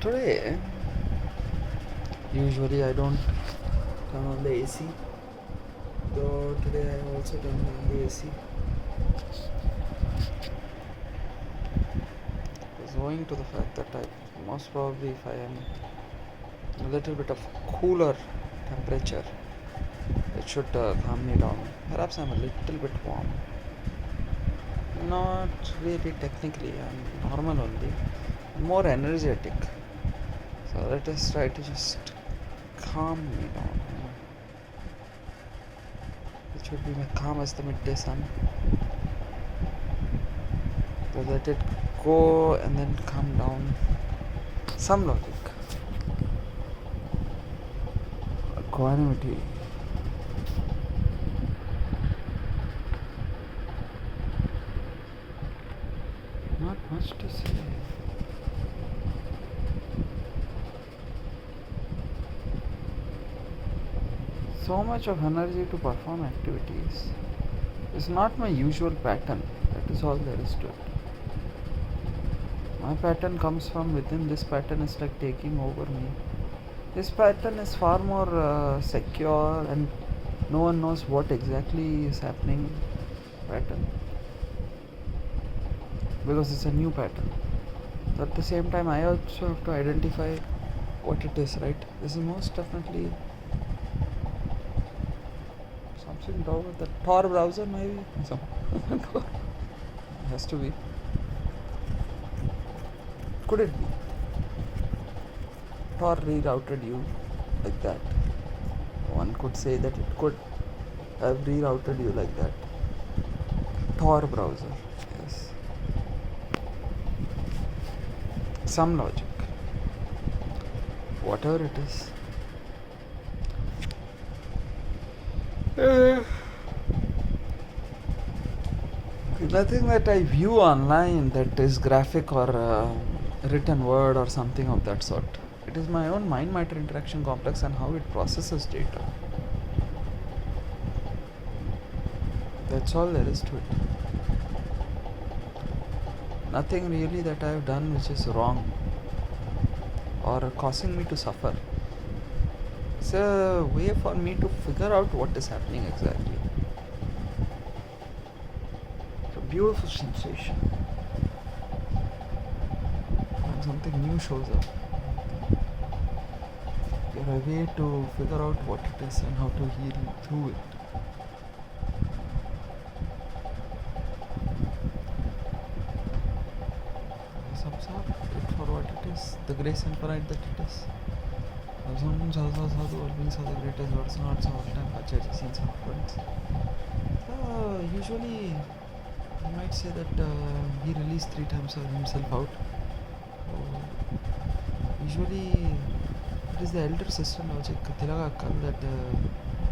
Today, usually I don't turn on the AC, though today I also turned on the AC. It's owing to the fact that most probably if I am a little bit of cooler temperature, it should calm me down. Perhaps I'm a little bit warm. Not really technically, I'm normal only. More energetic. So let us try to just calm me down. It should be calm as the midday sun. So let it go and then calm down. Some logic. Equanimity. Not much to say. So much of energy to perform activities is not my usual pattern. That is all there is to it. My pattern comes from within. This pattern is like taking over me. This pattern is far more secure and no one knows what exactly is happening. Pattern. Because it's a new pattern. So at the same time, I also have to identify what it is, right? This is most definitely something wrong with the Tor browser, maybe. It has to be. Could it be? Tor rerouted you like that. One could say that it could have rerouted you like that. Tor browser, yes. Some logic. Whatever it is. Nothing that I view online that is graphic or written word or something of that sort. It is my own mind-matter interaction complex and how it processes data. That's all there is to it. Nothing really that I have done which is wrong or causing me to suffer. It's a way for me to figure out what is happening exactly. It's a beautiful sensation when something new shows up. You're a way to figure out what it is and how to heal through it. Absorb it for what it is, the grace and pride that it is. Sadhu, all beings are the greatest words, not so all time, Pachaji, scenes of friends. Usually, you might say that he released 3 times himself out. Usually, it is the elder sister logic, TilagaKkal, that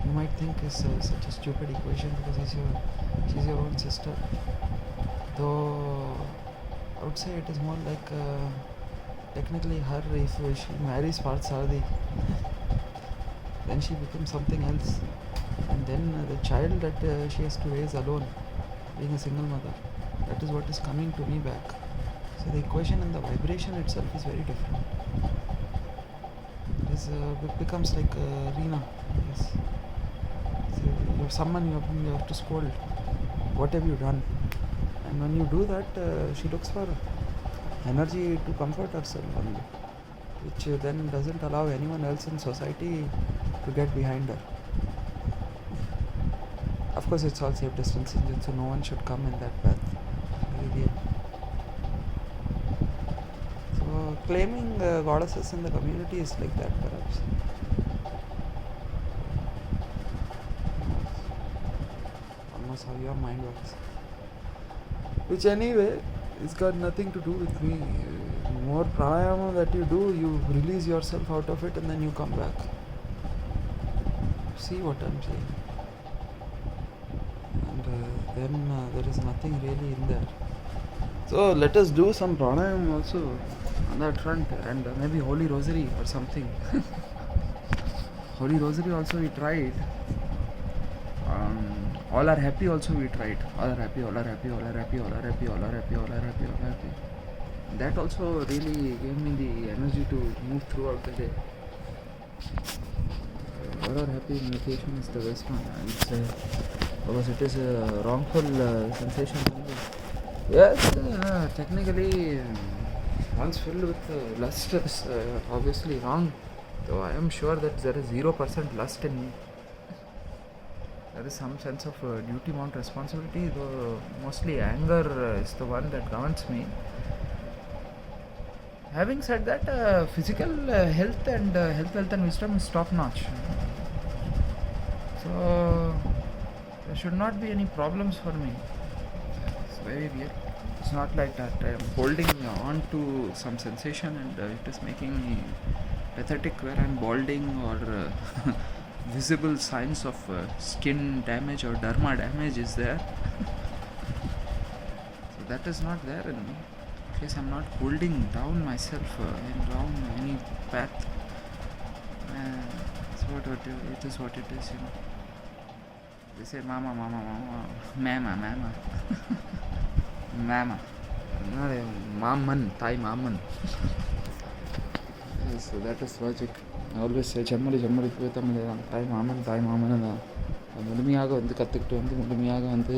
you might think is such a stupid equation because she's your own sister. Though, I would say it is more like technically her, if she marries Parthasarathi, then she becomes something else. And then the child that she has to raise alone, being a single mother, that is what is coming to me back. So the equation and the vibration itself is very different. It becomes like Reena. Yes. So you have someone you have to scold. What have you done? And when you do that, she looks for energy to comfort herself only, which then doesn't allow anyone else in society to get behind her. Of course, it's all safe distance engine, so no one should come in that path. So claiming goddesses in the community is like that, perhaps. Almost how your mind works. Which anyway, it's got nothing to do with me. More pranayama that you do, you release yourself out of it and then you come back. See what I'm saying. And then there is nothing really in there. So let us do some pranayama also on that front, and maybe Holy Rosary or something. Holy Rosary also we tried. All are happy also we tried. All are happy, all are happy, all are happy, all are happy, all are happy, all are happy, all are happy. That also really gave me the energy to move throughout the day. Or happy meditation is the best one. Because it is a wrongful sensation. Yes, technically, once filled with lust is obviously wrong. Though I am sure that there is 0% lust in me. There is some sense of duty bound responsibility, though mostly anger is the one that governs me. Having said that, physical health and health and wisdom is top notch. So there should not be any problems for me. It's very real. It's not like that I am holding on to some sensation and it is making me pathetic where I am balding or visible signs of skin damage or derma damage is there. So that is not there in me. At least I am not holding down myself in down any path. It is what it is, you know. They say mama, mama. Mama. Maman, Thai maman. So that is logic. I always say Jammali Thai maman முழுமையாக வந்து கற்றுக்கிட்டு வந்து முழுமையாக வந்து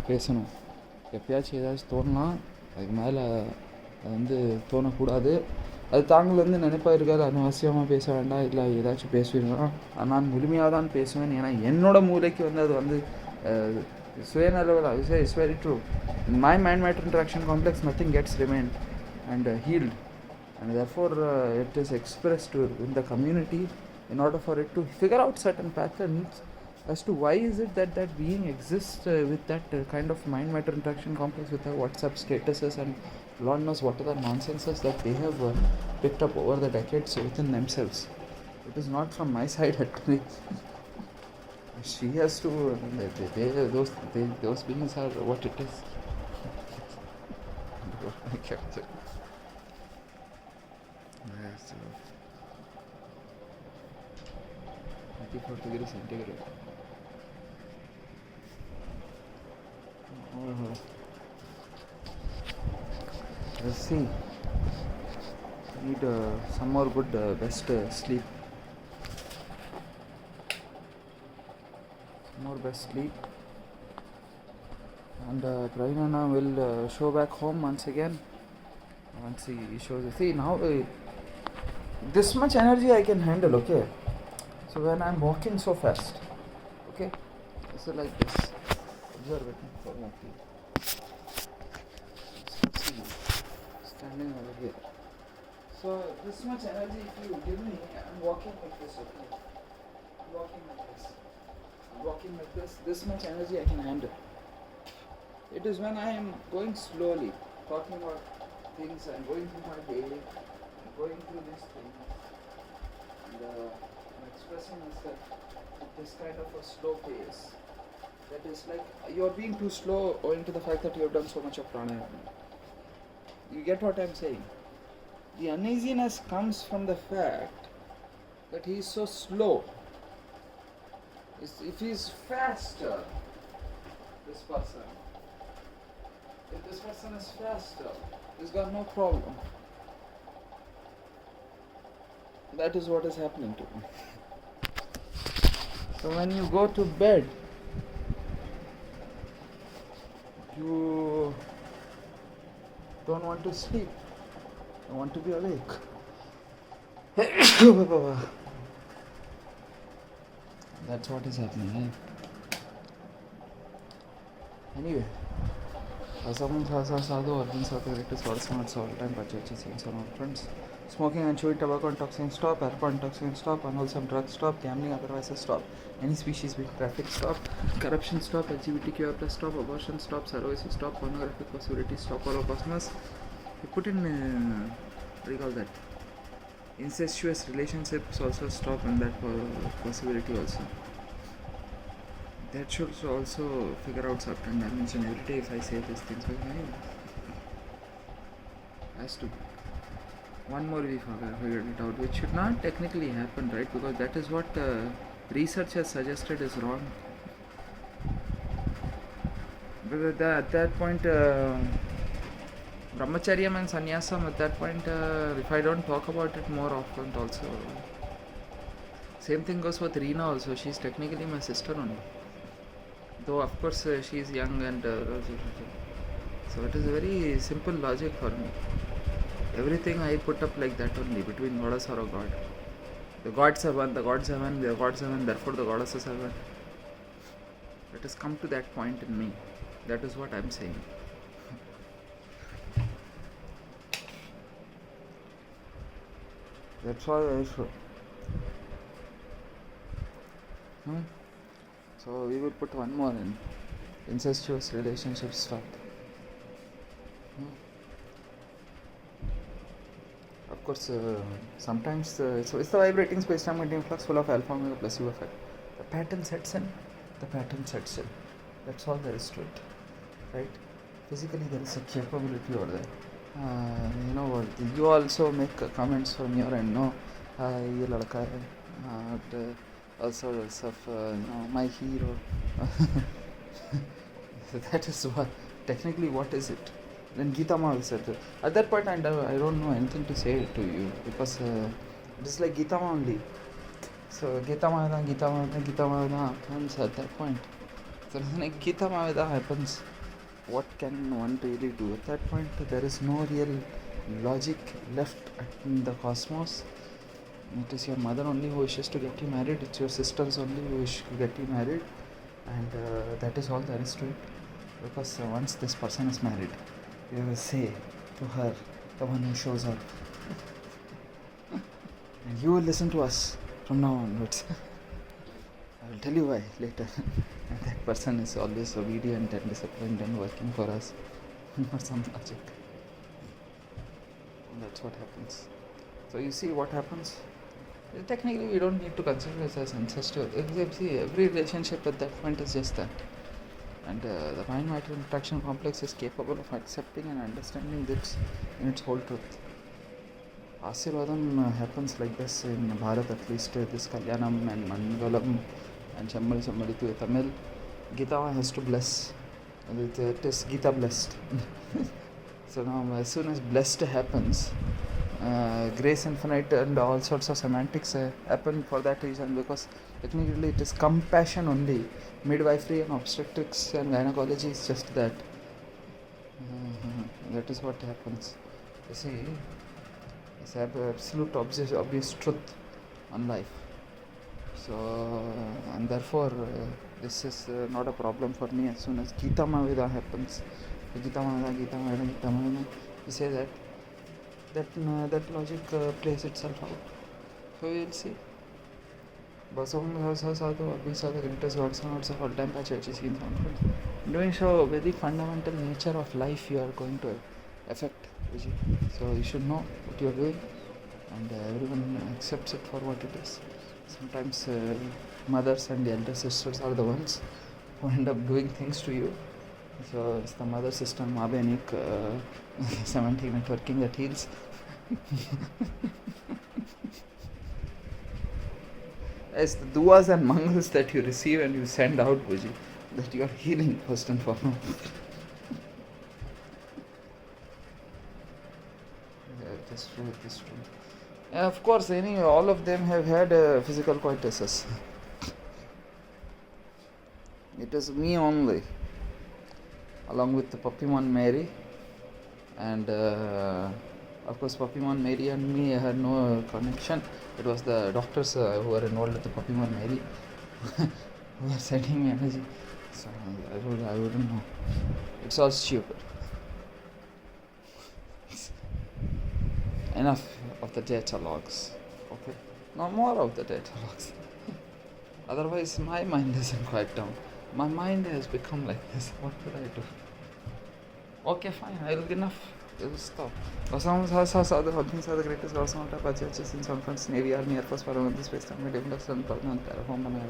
பேசணும். எப்பயாச்சும் ஏதாச்சும் தோணலாம், அதுக்கு மேலே அது வந்து தோணக்கூடாது. அது தாங்கள் வந்து நினைப்பா இருக்காது, அனவசியமாக பேச வேண்டாம், இல்லை ஏதாச்சும் பேசுவீங்கன்னா நான் முழுமையாக தான் பேசுவேன். ஏன்னா என்னோட மூளைக்கு வந்து அது வந்து சுயநலவில் it's very true. In my mind-matter interaction complex, nothing gets remained and healed, and therefore it is expressed in the community in order for it to figure out certain patterns as to why is it that that being exists with that kind of mind-matter interaction complex with their WhatsApp statuses and Lord knows what other nonsenses that they have picked up over the decades within themselves. It is not from my side at least. She has to, those beings are what it is. I kept it. So 94 degrees centigrade. Let's see. Need some more good best sleep. More best sleep. And Prainana will show back home once again. Once he shows, see now this much energy I can handle, okay? So when I'm walking so fast, okay? So like this, observe it for a moment. See, standing over here. So this much energy if you give me, I'm walking like this, okay? I'm walking like this. I'm walking like this. This much energy I can handle. It is when I am going slowly, talking about things, I'm going through my day, I'm going through these things, and I'm expressing myself with this kind of a slow pace. That is like, you're being too slow owing to the fact that you have done so much of pranayama. You get what I'm saying? The uneasiness comes from the fact that he is so slow. If he is faster, this person, if this person is faster, he's got no problem. That is what is happening to me. So when you go to bed, you don't want to sleep. You want to be awake. That's what is happening, eh? Anyway. Sadhu or greatest words all time purchases and all friends. Smoking and chewing tobacco and toxin stop, alcohol and toxin stop, unwholesome drugs stop, gambling otherwise stop, any species with traffic stop, corruption stop, LGBTQI plus stop, abortion stop, surrogacy stop, pornographic possibility stop, all of cosmos. You put in what do you call that? Incestuous relationships also stop, and that possibility also. That should also figure out certain dimension every day if I say these things. Has to be. One more we figured it out, which should not technically happen, right? Because that is what research has suggested is wrong. But at that point, Brahmacharyam and sannyasam at that point, if I don't talk about it more often also. Same thing goes with Reena also. She's technically my sister only. Though of course she is young and so it is very simple logic for me. Everything I put up like that only, between goddess or a god. The gods are one, the gods are one, the gods are one, therefore the goddesses are one. It has come to that point in me. That is what I am saying. That's why I should. So we will put one more in. Incestuous relationships stop. Of course, sometimes so it's the vibrating space-time medium flux full of alpha omega placebo effect. The pattern sets in. That's all there is to it, right? Physically, there is a capability over there. You know what? You also make comments from your end, no? Ye ladka hai, all sorts of my hero. So that is what. Technically, what is it? Then Gita Maha said that. At that point, I don't know anything to say to you because it is like Gita Maha only. So Gita Maha happens at that point. So when Gita Maha happens, what can one really do? At that point, there is no real logic left in the cosmos. It is your mother only who wishes to get you married. It's your sisters only who wish to get you married. And that is all there is to it. Because once this person is married, you will say to her, the one who shows up, and you will listen to us from now onwards. I will tell you why later. And that person is always obedient and disciplined and working for us. Not some logic. And that's what happens. So you see what happens? Technically we don't need to consider this as ancestral. See, every relationship at that point is just that. And the mind-matter interaction complex is capable of accepting and understanding this in its whole truth. Asirvadam happens like this in Bharat, at least this Kalyanam and Mangalam and Chammali to Tamil. Gita has to bless. It is Gita blessed. So now as soon as blessed happens, grace infinite and all sorts of semantics happen for that reason, because technically it is compassion only. Midwifery and obstetrics and gynecology is just that. That is what happens. You see, it's absolute obvious truth on life. So, and therefore, this is not a problem for me. As soon as Gita Mavida happens, Gita Mavida, you say that logic plays itself out. So we will see. We saw the greatest gods and gods of all time by churches in conference. Doing so, very fundamental nature of life you are going to affect. So you should know what you are doing, and everyone accepts it for what it is. Sometimes mothers and the elder sisters are the ones who end up doing things to you. So it's the mother system, Mabenik, semantic networking that heals. It's the duas and mangals that you receive and you send out, Buji, that you are healing first and foremost. It is true. Yeah, of course, all of them have had physical coituses. It is me only, along with the Puppymon Mary, and of course Puppymon Mary and me had no connection. It was the doctors who were involved with the Puppymon Mary who were sending me energy. So I wouldn't know. It's all stupid. Enough of the data logs. Okay? No more of the data logs. Otherwise my mind isn't quite down. My mind has become like this. What could I do? Okay, fine. I will be enough. It will stop. The greatest gods on top of churches in San Francisco, Navy, Army, Air Force, Paramount, Space, Time, Medium, Sun, Permanent, Terraform,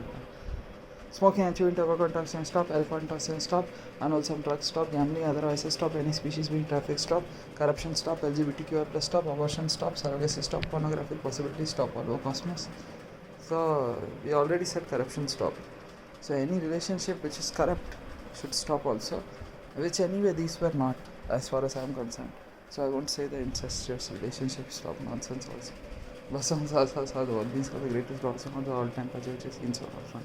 Smoking and chewing tobacco, toxin, stop. Alcohol, toxin, stop. Unwholesome drugs, stop. Gambling, other vices, stop. Any species being trafficked, stop. Corruption, stop. LGBTQ+, stop. Abortion, stop. Surrogacy, stop. Pornographic possibilities, stop. All over cosmos. So, we already said corruption, stop. So, any relationship which is corrupt should stop also. Which anyway, these were not, as far as I am concerned. So I won't say the incestuous relationships of nonsense also. But songs are the one. These are the greatest rock song of the all time. Which is in so fun.